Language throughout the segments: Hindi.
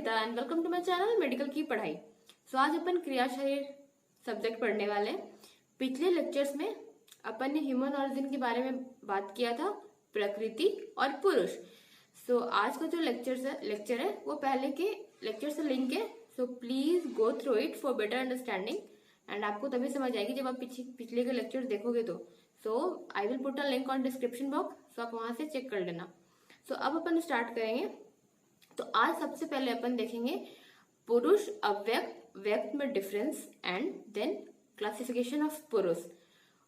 Shweta and welcome to my channel medical की पढ़ाई। आज अपन क्रिया शरीर सब्जेक्ट पढ़ने वाले। पिछले लेक्चर्स में अपन ने ह्यूमन ऑरिजिन के बारे में बात किया था, प्रकृति और पुरुष। आज का जो लेक्चर है वो पहले के लेक्चर से लिंक है। Please go through it for better understanding and आपको तभी समझ आएगी जब आप पिछले के लेक्चर देखोगे तो I will put a link on description box, so आप वहां से चेक कर लेना। अब अपन स्टार्ट करेंगे। तो आज सबसे पहले अपन देखेंगे पुरुष अव्यक्त व्यक्त में difference and then classification of पुरुष।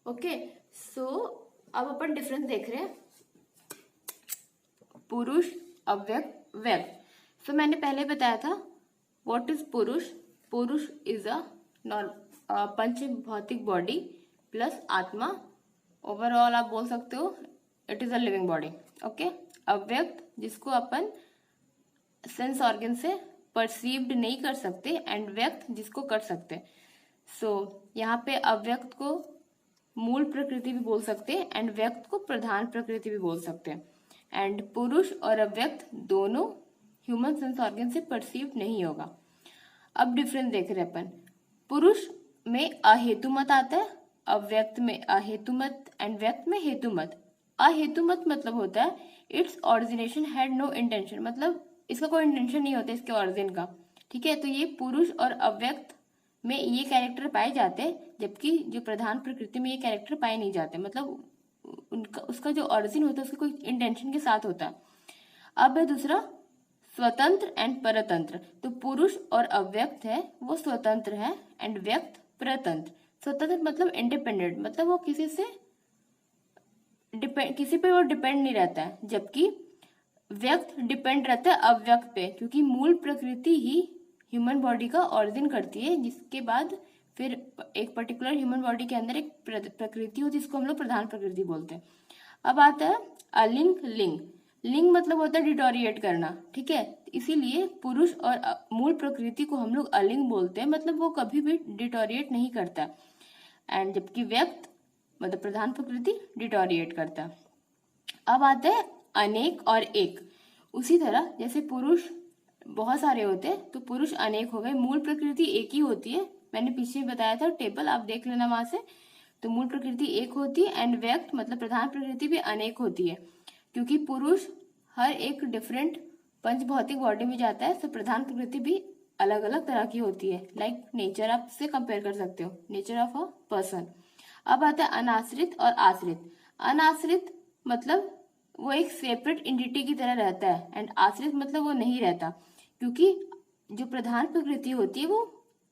ओके, अब अपन डिफरेंस देख रहे हैं पुरुष अव्यक्त व्यक्त। मैंने पहले बताया था व्हाट इज पुरुष। पुरुष इज अ पंच भौतिक बॉडी प्लस आत्मा। ओवरऑल आप बोल सकते हो it is a living body. Okay, अव्यक्त जिसको अपन सेंस ऑर्गन से परसीव्ड नहीं कर सकते एंड व्यक्त जिसको कर सकते। यहाँ पे अव्यक्त को मूल प्रकृति भी बोल सकते हैं एंड व्यक्त को प्रधान प्रकृति भी बोल सकते हैं। एंड पुरुष और अव्यक्त दोनों ह्यूमन सेंस ऑर्गन से परसीव्ड नहीं होगा। अब डिफरेंस देख रहे अपन। पुरुष में अहेतुमत आता है, अव्यक्त में अहेतुमत एंड व्यक्त में हेतुमत। अहेतुमत मतलब होता है its origination had no intention, मतलब इसका कोई इंटेंशन नहीं होता इसके ऑरिजिन का। ठीक है, तो ये पुरुष और अव्यक्त में ये कैरेक्टर पाए जाते हैं, जबकि जो प्रधान प्रकृति में ये कैरेक्टर पाए नहीं जाते। मतलब उसका जो ऑरिजिन होता है उसका कोई इंटेंशन के साथ होता है। अब है दूसरा स्वतंत्र एंड परतंत्र। तो पुरुष और अव्यक्त है वो स्वतंत्र है एंड व्यक्त परतंत्र। स्वतंत्र मतलब इंडिपेंडेंट, मतलब वो किसी पे वो डिपेंड नहीं रहता है, जबकि व्यक्त डिपेंड रहता है अव्यक्त पे, क्योंकि मूल प्रकृति ही ह्यूमन बॉडी का ऑरिजिन करती है, जिसके बाद फिर एक पर्टिकुलर ह्यूमन बॉडी के अंदर एक प्रकृति होती है जिसको हम लोग प्रधान प्रकृति बोलते हैं। अब आता है अलिंग लिंग। लिंग मतलब होता है डिटोरिएट करना। ठीक है, इसीलिए पुरुष और मूल प्रकृति को हम लोग अलिंग बोलते हैं, मतलब वो कभी भी डिटोरिएट नहीं करता। एंड जबकि व्यक्त मतलब प्रधान प्रकृति डिटोरिएट करता है। अब आता है अनेक और एक। उसी तरह जैसे पुरुष बहुत सारे होते हैं तो पुरुष अनेक हो गए, मूल प्रकृति एक ही होती है। मैंने पीछे बताया था टेबल, आप देख लेना वहां से। तो मूल प्रकृति एक होती है एंड व्यक्त मतलब प्रधान प्रकृति भी अनेक होती है, क्योंकि पुरुष हर एक डिफरेंट पंच भौतिक बॉडी में जाता है। तो प्रधान प्रकृति भी अलग अलग तरह की होती है, लाइक नेचर आप से कंपेयर कर सकते हो, नेचर ऑफ अ पर्सन। अब आता है अनाश्रित और आश्रित। अनाश्रित मतलब वो एक सेपरेट एंटिटी की तरह रहता है एंड आश्रित मतलब वो नहीं रहता, क्योंकि जो प्रधान प्रकृति होती है वो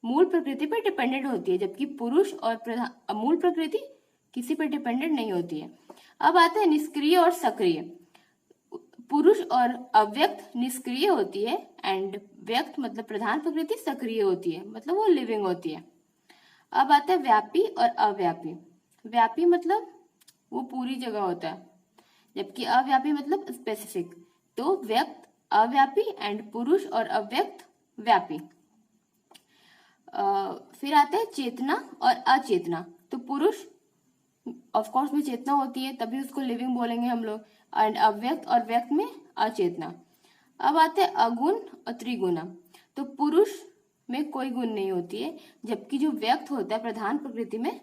मूल प्रकृति पर डिपेंडेंट होती है, जबकि पुरुष और मूल प्रकृति किसी पर डिपेंडेंट नहीं होती है। अब आता है निष्क्रिय और सक्रिय। पुरुष और अव्यक्त निष्क्रिय होती है एंड व्यक्त मतलब प्रधान प्रकृति सक्रिय होती है, मतलब वो लिविंग होती है। अब आता है व्यापी और अव्यापी। व्यापी मतलब वो पूरी जगह होता है, जबकि अव्यापी मतलब स्पेसिफिक। तो व्यक्त अव्यापी एंड पुरुष और अव्यक्त व्यापी। फिर आता है चेतना और अचेतना। तो पुरुष ऑफ कोर्स में चेतना होती है, तभी उसको लिविंग बोलेंगे हम लोग, एंड अव्यक्त और व्यक्त में अचेतना। अब आते हैं अगुण और त्रिगुणा। तो पुरुष में कोई गुण नहीं होती है, जबकि जो व्यक्त होता है प्रधान प्रकृति में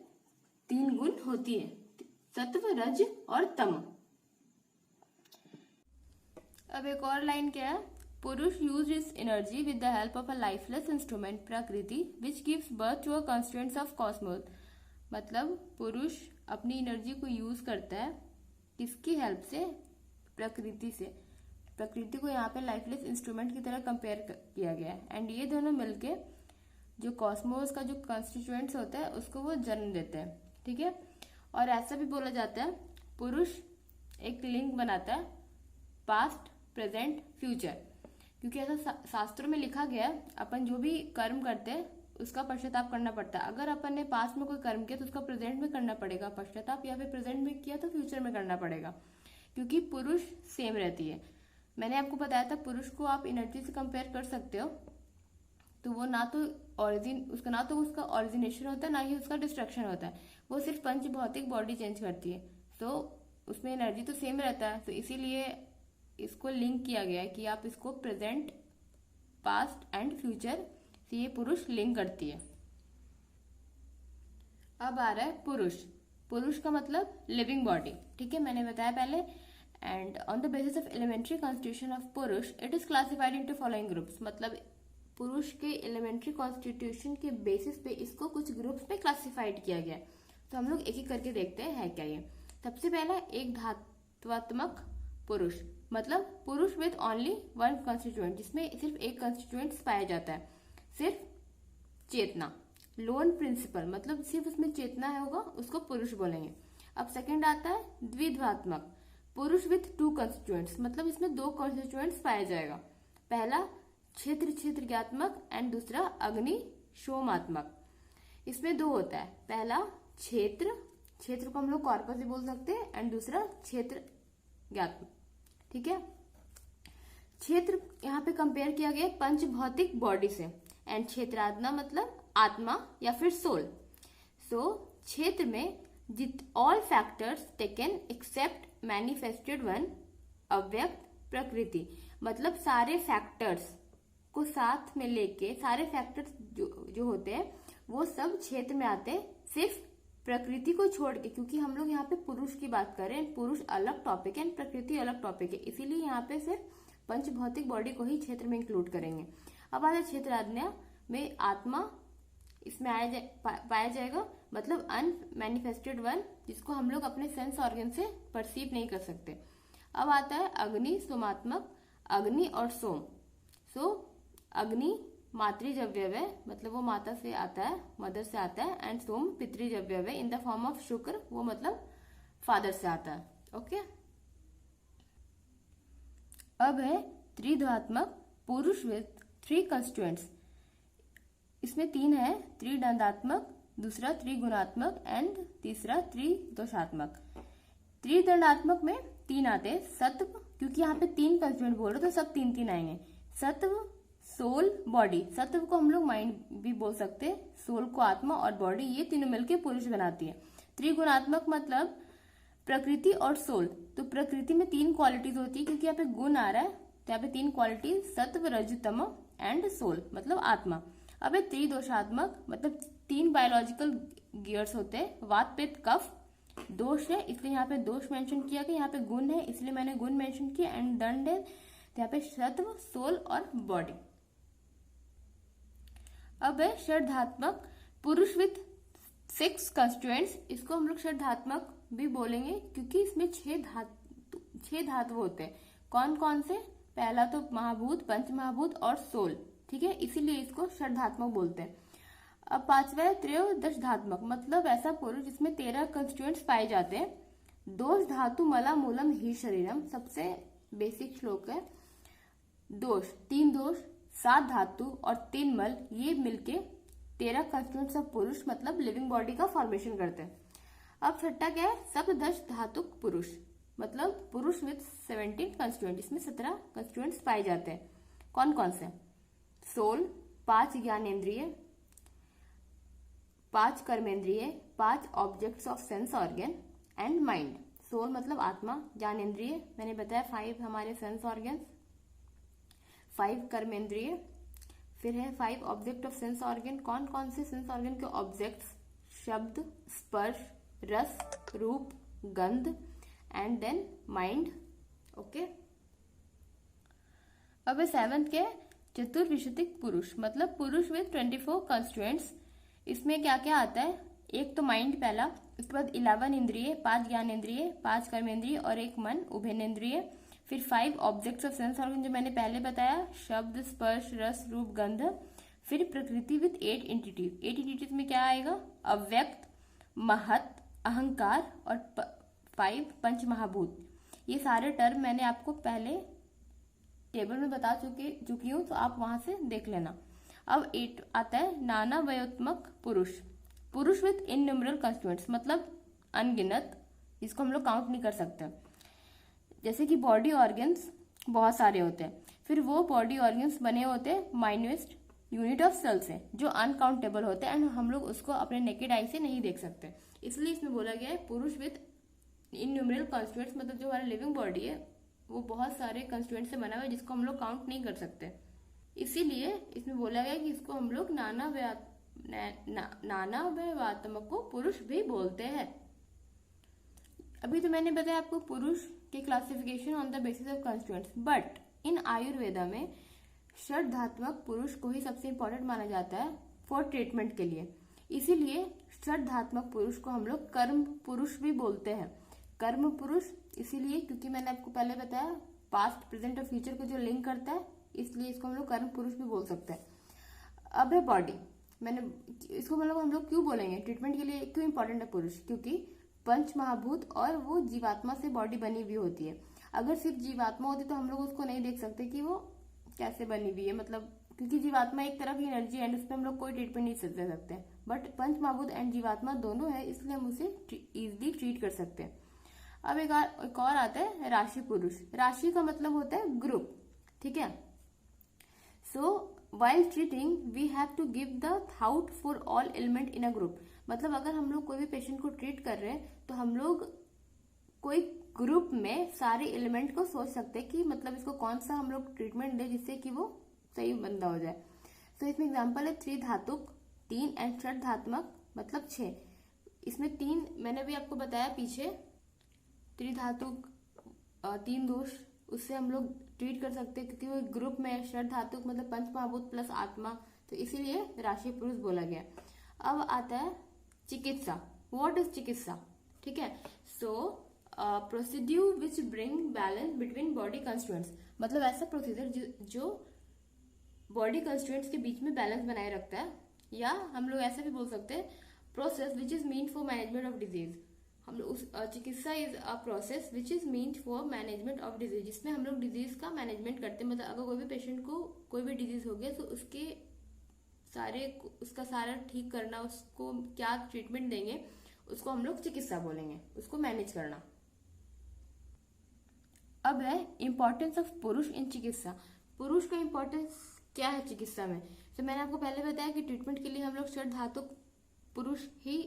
3 गुण होती है, सत्व रज और तम। अब एक और लाइन क्या है, Purusha uses energy with the help of a lifeless instrument Prakriti which gives birth to a constraints of cosmos. मतलब पुरुष अपनी एनर्जी को यूज करता है किसकी हेल्प से, प्रकृति से। प्रकृति को यहाँ पे लाइफलेस इंस्ट्रूमेंट की तरह कंपेयर किया गया है एंड ये दोनों मिलके जो कॉस्मोस का जो कॉन्स्टिट्यूएंट्स होता है उसको वो जन्म देते हैं। ठीक है, और ऐसा भी बोला जाता है पुरुष एक लिंक बनाता है पास्ट प्रेजेंट फ्यूचर, क्योंकि ऐसा शास्त्रों में लिखा गया है अपन जो भी कर्म करते हैं उसका पश्चाताप करना पड़ता है। अगर अपन ने पास्ट में कोई कर्म किया तो उसका प्रेजेंट में करना पड़ेगा पश्चाताप, या फिर प्रेजेंट में किया तो फ्यूचर में करना पड़ेगा, क्योंकि पुरुष सेम रहती है। मैंने आपको बताया था पुरुष को आप एनर्जी से कंपेयर कर सकते हो, तो वो ना तो उसका ऑरिजिनेशन होता है ना ही उसका डिस्ट्रक्शन होता है, वो सिर्फ पंच भौतिक बॉडी चेंज करती है। तो उसमें एनर्जी तो सेम रहता है, तो इसीलिए इसको लिंक किया गया है कि आप इसको प्रेजेंट पास्ट एंड फ्यूचर से ये पुरुष लिंक करती है। अब आ रहा है पुरुष। पुरुष का मतलब लिविंग बॉडी, ठीक है, मैंने बताया पहले। And on the basis of elementary constitution of Purusha it is classified into following groups. मतलब पुरुष के एलिमेंट्री कॉन्स्टिट्यूशन के बेसिस पे इसको कुछ ग्रुप्स में क्लासिफाइड किया गया। तो हम लोग एक एक करके देखते हैं है क्या ये। सबसे पहला एक धात्वात्मक पुरुष, मतलब पुरुष विद ओनली वन कॉन्स्टिट्यूएंट, जिसमें सिर्फ एक कॉन्स्टिट्यूएंट पाया जाता है, सिर्फ चेतना। लोन प्रिंसिपल, मतलब सिर्फ उसमें चेतना है होगा, उसको पुरुष बोलेंगे। अब सेकंड आता है द्विध्वात्मक पुरुष विथ टू कॉन्स्टिट्यूएंट्स, मतलब इसमें दो कॉन्स्टिट्यूएंट्स पाया जाएगा। पहला क्षेत्र क्षेत्रज्ञात्मक एंड दूसरा अग्नि शोमात्मक। इसमें दो होता है, पहला क्षेत्र, क्षेत्र को हम लोग कॉर्पस भी बोल सकते हैं, एंड दूसरा क्षेत्र ज्ञात्मक, ठीक है। क्षेत्र यहाँ पे कंपेयर किया गया पंच भौतिक बॉडी से, एंड क्षेत्रात्मा मतलब आत्मा या फिर सोल। सो क्षेत्र में all factors taken except manifested one, अव्यक्त प्रकृति, मतलब सारे फैक्टर्स को साथ में लेके, सारे फैक्टर्स जो होते हैं वो सब क्षेत्र में आते हैं, सिर्फ प्रकृति को छोड़ के, क्योंकि हम लोग यहाँ पे पुरुष की बात कर रहे हैं, पुरुष अलग टॉपिक है, प्रकृति अलग टॉपिक है, इसीलिए यहाँ पे सिर्फ पंच भौतिक बॉडी को ही क्षेत्र में इंक्लूड करेंगे। अब आता है क्षेत्र आज्ञा में आत्मा इसमें पाया जाएगा, मतलब अनमैनिफेस्टेड वन, जिसको हम लोग अपने सेंस ऑर्गन से परसीव नहीं कर सकते। अब आता है अग्नि सोमात्मक, अग्नि और सोम। सो अग्नि मातृजव्यव है, मतलब वो माता से आता है, मदर से आता है, एंड सोम पितृजव्यव है इन द फॉर्म ऑफ शुक्र, वो मतलब फादर से आता है। ओके। अब है त्रिध्वात्मक पुरुष विथ थ्री कंस्टिट्यूएंट्स। इसमें तीन है, त्रिदंडात्मक, दूसरा त्रिगुणात्मक एंड तीसरा त्रिदोषात्मक। त्रिदंडात्मक में तीन आते हैं, सत्व, क्योंकि यहाँ पे तीन कंस्टिट्यूएंट बोल रहे तो सब तीन तीन आएंगे, सत्व, सोल, बॉडी। सत्व को हम लोग माइंड भी बोल सकते हैं, सोल को आत्मा और बॉडी, ये तीनों मिलकर पुरुष बनाती है। त्रिगुणात्मक मतलब प्रकृति और सोल। तो प्रकृति में तीन क्वालिटीज होती है, क्योंकि यहाँ पे गुण आ रहा है, तो यहाँ पे तीन क्वालिटीज सत्व, रज, तम एंड सोल, मतलब आत्मा। अब त्रिदोषात्मक मतलब तीन बायोलॉजिकल गियर्स होते हैं, वात, पित्त, कफ। दोष है इसलिए यहाँ पे दोष मेंशन किया गया, यहाँ पे गुण है इसलिए मैंने गुण मेंशन किया, एंड दंड है तो यहाँ पे सत्व, सोल और बॉडी। अब है षड्धात्मक पुरुष विथ 6 कंस्टिट्यूएंट्स। इसको हम लोग षड्धात्मक भी बोलेंगे, क्योंकि इसमें छह धातु होते हैं। कौन कौन से? पहला तो महाभूत, पंच महाभूत और सोल, ठीक है, इसीलिए इसको षड्धात्मक बोलते हैं। अब पांचवा है त्रयोदश धात्मक, मतलब ऐसा पुरुष जिसमें 13 कंस्टिट्यूएंट्स पाए जाते हैं। दोष धातु मला मूलम ही शरीरम, सबसे बेसिक श्लोक है। दोष, 3 दोष, 7 धातु और 3 मल, ये मिलके 13 कंस्टिट्यूएंट्स ऑफ पुरुष मतलब लिविंग बॉडी का फॉर्मेशन करते हैं। अब छठा क्या है? सप्तदश धातुक पुरुष, मतलब पुरुष विद 17 कंस्टिट्यूएंट, इसमें 17 कंस्टिट्यूएंट्स पाए जाते हैं। कौन कौन से? सोल, 5 ज्ञानेन्द्रिय, 5 कर्मेंद्रिय, 5 objects of sense organ and mind. Soul मतलब आत्मा, ज्ञानेन्द्रिय मैंने बताया 5 हमारे सेंस ऑर्गन्स, 5 कर्मेंद्रिय, फिर है 5 ऑब्जेक्ट ऑफ सेंस ऑर्गन। कौन कौन से सेंस ऑर्गन के ऑब्जेक्ट्स? शब्द, स्पर्श, रस, रूप, गंध एंड देन माइंड। ओके। अब 7th के चतुर्विंशतिक पुरुष, मतलब पुरुष विद 24 कंस्टिट्यूएंट्स। इसमें क्या क्या आता है? एक तो माइंड पहला, उसके बाद 11 इंद्रिय, 5 ज्ञानेन्द्रिय, 5 कर्मेंद्रिय और 1 मन उभयनेन्द्रिय, फिर 5 ऑब्जेक्ट्स ऑफ सेंस ऑर्गन जो मैंने पहले बताया, शब्द, स्पर्श, रस, रूप, गंध, फिर प्रकृति विद 8 एंटिटीज। 8 एंटिटीज में क्या आएगा? अव्यक्त, महत, अहंकार और 5 पंच महाभूत। ये सारे टर्म मैंने आपको पहले टेबल में बता चुकी हूँ, तो आप वहां से देख लेना। अब 8 आता है नाना वयोत्मक पुरुष, पुरुष विद इनन्यूमरल कंस्टिट्यूएंट्स, मतलब अनगिनत, इसको हम लोग काउंट नहीं कर सकते। जैसे कि बॉडी ऑर्गन्स बहुत सारे होते हैं, फिर वो बॉडी ऑर्गन्स बने होते हैं माइन्यूएस्ट यूनिट ऑफ सेल से, जो अनकाउंटेबल होते हैं एंड हम लोग उसको अपने नेकेड आई से नहीं देख सकते। इसलिए इसमें बोला गया है पुरुष विद इनन्यूमरल कंस्टिट्यूएंट्स, मतलब जो हमारी लिविंग बॉडी है वो बहुत सारे कंस्टिट्यूएंट से बना हुआ है, जिसको हम लोग काउंट नहीं कर सकते। इसीलिए इसमें बोला गया कि इसको हम लोग नानावयवात्मक को पुरुष भी बोलते हैं। अभी तो मैंने बताया आपको पुरुष के classification on the basis of constituents, but in Ayurveda में षड्धात्मक पुरुष को ही सबसे इंपॉर्टेंट माना जाता है फॉर ट्रीटमेंट के लिए। इसीलिए षड्धात्मक पुरुष को हम लोग कर्म पुरुष भी बोलते हैं। कर्म पुरुष इसीलिए क्योंकि मैंने आपको पहले बताया पास्ट प्रेजेंट और फ्यूचर को जो लिंक करता है, इसलिए इसको हम लोग कर्म पुरुष भी बोल सकते हैं। अब है बॉडी, मैंने इसको मतलब हम लोग क्यों बोलेंगे ट्रीटमेंट के लिए, क्यों इंपॉर्टेंट है पुरुष, क्योंकि पंच महाभूत और वो जीवात्मा से बॉडी बनी हुई होती है। अगर सिर्फ जीवात्मा होती तो हम लोग उसको नहीं देख सकते कि वो कैसे बनी हुई है, मतलब क्योंकि जीवात्मा एक तरह की एनर्जी है, उस पर हम लोग कोई ट्रीटमेंट नहीं दे सकते। बट पंच महाभूत एंड जीवात्मा दोनों है, इसलिए हम उसे इजिली ट्रीट कर सकते हैं। अब एक और आता है राशि पुरुष। राशि का मतलब होता है ग्रुप, ठीक है। So while treating we have to give the thought for all element in a group. मतलब अगर हम लोग कोई भी पेशेंट को ट्रीट कर रहे हैं तो हम लोग कोई ग्रुप में सारे एलिमेंट को सोच सकते हैं कि मतलब इसको कौन सा हम लोग ट्रीटमेंट दे जिससे कि वो सही बंदा हो जाए। तो इसमें एग्जांपल है त्रिधातुक 3 एंड षड्धात्मक मतलब 6। इसमें 3 मैंने भी आपको बताया पीछे, त्रिधातुक 3 दोष, उससे हम लोग ट्रीट कर सकते हैं क्योंकि वो ग्रुप में षड्धातुक मतलब पंच महाभूत प्लस आत्मा, तो इसीलिए राशि पुरुष बोला गया। अब आता है चिकित्सा। व्हाट इज चिकित्सा, ठीक है। So procedure which bring balance between body constituents, मतलब ऐसा प्रोसीजर जो बॉडी कंस्टिट्यूएंट्स के बीच में बैलेंस बनाए रखता है, या हम लोग ऐसा भी बोल सकते हैं process which is meant for management of disease. हम लोग चिकित्सा is a process which is meant for management of disease, जिसमें हम लोग डिजीज का मैनेजमेंट करते हैं। मतलब अगर कोई भी पेशेंट को कोई भी डिजीज हो गया तो उसका सारा ठीक करना, उसको क्या ट्रीटमेंट देंगे, उसको हम लोग चिकित्सा बोलेंगे, उसको मैनेज करना। अब है इंपॉर्टेंस ऑफ पुरुष इन चिकित्सा। पुरुष का इंपॉर्टेंस क्या है चिकित्सा में। तो मैंने आपको पहले बताया कि ट्रीटमेंट के लिए हम लोग षड्धातुक पुरुष ही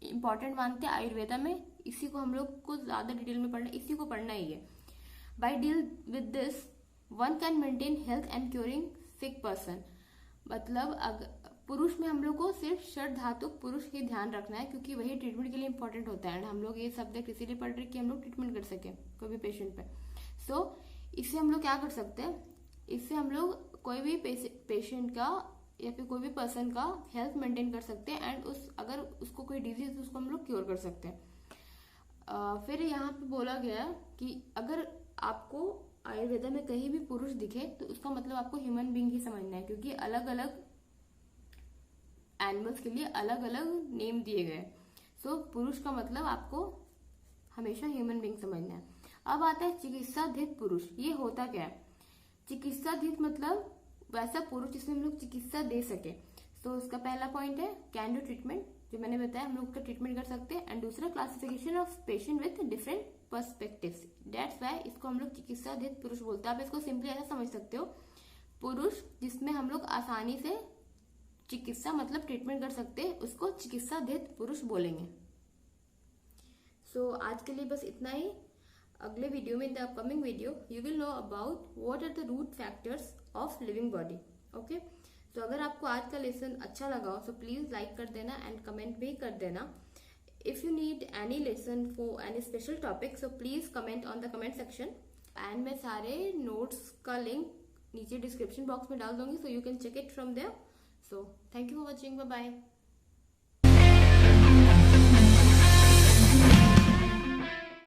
इंपॉर्टेंट मानते हैं आयुर्वेदा में। इसी को हम लोग को ज्यादा डिटेल में पढ़ना, इसी को पढ़ना ही है। By deal with this one can maintain health and curing sick person. मतलब पुरुष में हम लोग को सिर्फ षड्धातुक पुरुष ही ध्यान रखना है क्योंकि वही ट्रीटमेंट के लिए इंपॉर्टेंट होता है। एंड हम लोग ये सब्जेक्ट इसीलिए पढ़ रहे हैं कि हम लोग ट्रीटमेंट कर सके कोई भी पेशेंट पे। सो इससे हम लोग क्या कर सकते हैं, इससे हम लोग कोई भी पेशेंट का या फिर कोई भी पर्सन का हेल्थ मेंटेन कर सकते हैं एंड अगर उसको कोई डिजीज उसको हम लोग क्योर कर सकते हैं। फिर यहाँ पे बोला गया कि अगर आपको आयुर्वेदा में कहीं भी पुरुष दिखे तो उसका मतलब आपको ह्यूमन बीइंग ही समझना है, क्योंकि अलग अलग एनिमल्स के लिए अलग अलग नेम दिए गए। सो पुरुष का मतलब आपको हमेशा ह्यूमन बीइंग समझना है। अब आता है चिकित्साधीत पुरुष। ये होता क्या है, चिकित्साधीत मतलब वैसा पुरुष जिसमें हम लोग चिकित्सा दे सके। तो उसका पहला पॉइंट है कैन डू ट्रीटमेंट, जो मैंने बताया हम लोग उसका ट्रीटमेंट कर सकते हैं। एंड दूसरा classification of patient with different perspectives, that's why इसको हम लोग चिकित्साधीत पुरुष बोलते हैं। आप इसको सिंपली ऐसा समझ सकते हो, पुरुष जिसमें हम लोग आसानी से चिकित्सा मतलब ट्रीटमेंट कर सकते हैं, उसको चिकित्साधीत पुरुष बोलेंगे। सो आज के लिए बस इतना ही। अगले वीडियो में, in the upcoming video, you will know about what are the root factors of living body. Okay, तो अगर आपको आज का लेसन अच्छा लगा हो तो प्लीज लाइक कर देना एंड कमेंट भी कर देना। If you need any lesson for any special topic so please comment on the comment section and मैं सारे नोट्स का लिंक नीचे डिस्क्रिप्शन बॉक्स में डाल दूंगी, so you can check it from there. So thank you for watching, bye bye.